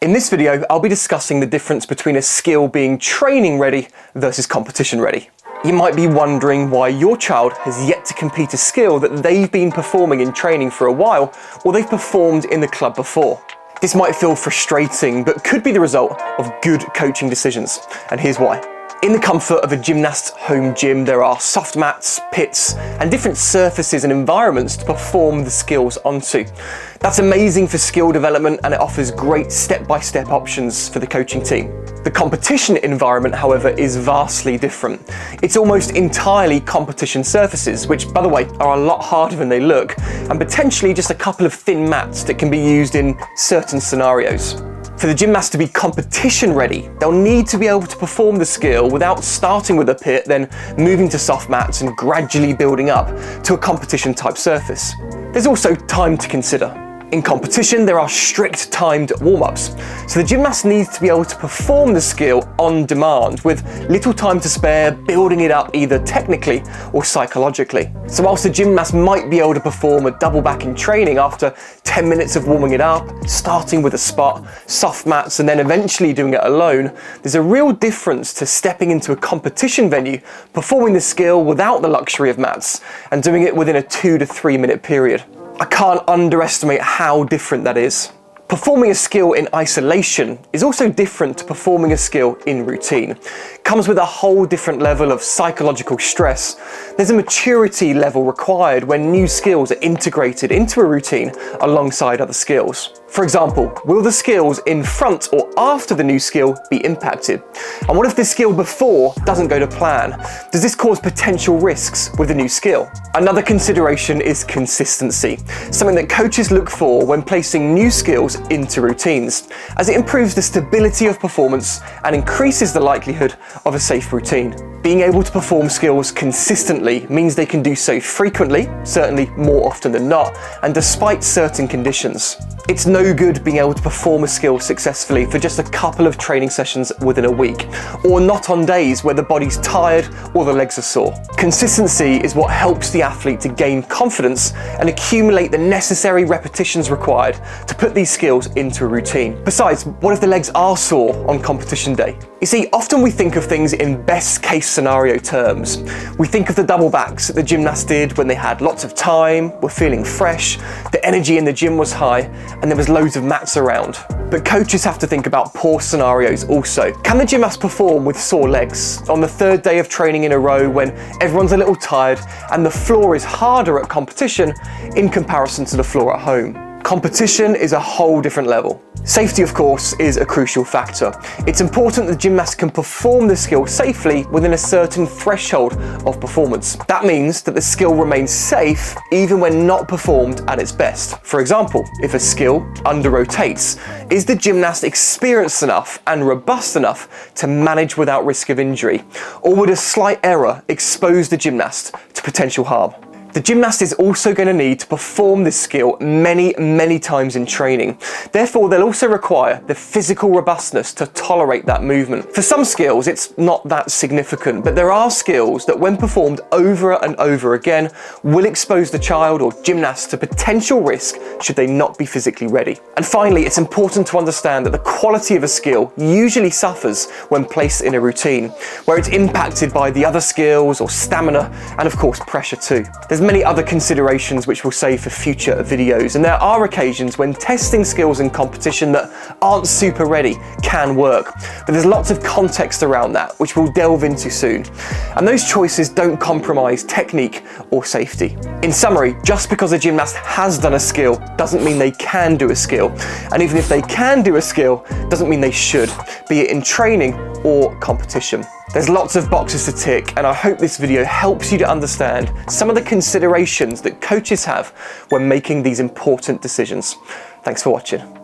In this video, I'll be discussing the difference between a skill being training ready versus competition ready. You might be wondering why your child has yet to compete a skill that they've been performing in training for a while, or they've performed in the club before. This might feel frustrating, but could be the result of good coaching decisions, and here's why. In the comfort of a gymnast's home gym, there are soft mats, pits, and different surfaces and environments to perform the skills onto. That's amazing for skill development, and it offers great step-by-step options for the coaching team. The competition environment, however, is vastly different. It's almost entirely competition surfaces, which, by the way, are a lot harder than they look, and potentially just a couple of thin mats that can be used in certain scenarios. For the gymnast to be competition ready, they'll need to be able to perform the skill without starting with a pit, then moving to soft mats and gradually building up to a competition type surface. There's also time to consider. In competition, there are strict timed warm-ups, so the gymnast needs to be able to perform the skill on demand with little time to spare, building it up either technically or psychologically. So whilst the gymnast might be able to perform a double back in training after 10 minutes of warming it up, starting with a spot, soft mats, and then eventually doing it alone, there's a real difference to stepping into a competition venue, performing the skill without the luxury of mats, and doing it within a 2 to 3 minute period. I can't underestimate how different that is. Performing a skill in isolation is also different to performing a skill in routine. It comes with a whole different level of psychological stress. There's a maturity level required when new skills are integrated into a routine alongside other skills. For example, will the skills in front or after the new skill be impacted? And what if the skill before doesn't go to plan? Does this cause potential risks with a new skill? Another consideration is consistency, something that coaches look for when placing new skills into routines, as it improves the stability of performance and increases the likelihood of a safe routine. Being able to perform skills consistently means they can do so frequently, certainly more often than not, and despite certain conditions. It's no good being able to perform a skill successfully for just a couple of training sessions within a week, or not on days where the body's tired or the legs are sore. Consistency is what helps the athlete to gain confidence and accumulate the necessary repetitions required to put these skills into a routine. Besides, what if the legs are sore on competition day? You see, often we think of things in best case scenario terms. We think of the double backs that the gymnasts did when they had lots of time, were feeling fresh, the energy in the gym was high, and there was loads of mats around. But coaches have to think about poor scenarios also. Can the gymnast perform with sore legs on the third day of training in a row when everyone's a little tired and the floor is harder at competition in comparison to the floor at home? Competition is a whole different level. Safety, of course, is a crucial factor. It's important that the gymnast can perform the skill safely within a certain threshold of performance. That means that the skill remains safe even when not performed at its best. For example, if a skill under-rotates, is the gymnast experienced enough and robust enough to manage without risk of injury? Or would a slight error expose the gymnast to potential harm? The gymnast is also going to need to perform this skill many times in training. Therefore, they'll also require the physical robustness to tolerate that movement. For some skills, it's not that significant, but there are skills that when performed over and over again will expose the child or gymnast to potential risk should they not be physically ready. And finally, it's important to understand that the quality of a skill usually suffers when placed in a routine, where it's impacted by the other skills or stamina, and of course pressure too. There's many other considerations which we'll save for future videos, and there are occasions when testing skills in competition that aren't super ready can work, but there's lots of context around that which we'll delve into soon, and those choices don't compromise technique or safety. In summary, just because a gymnast has done a skill doesn't mean they can do a skill, and even if they can do a skill doesn't mean they should, be it in training or competition. There's lots of boxes to tick, and I hope this video helps you to understand some of the considerations that coaches have when making these important decisions. Thanks for watching.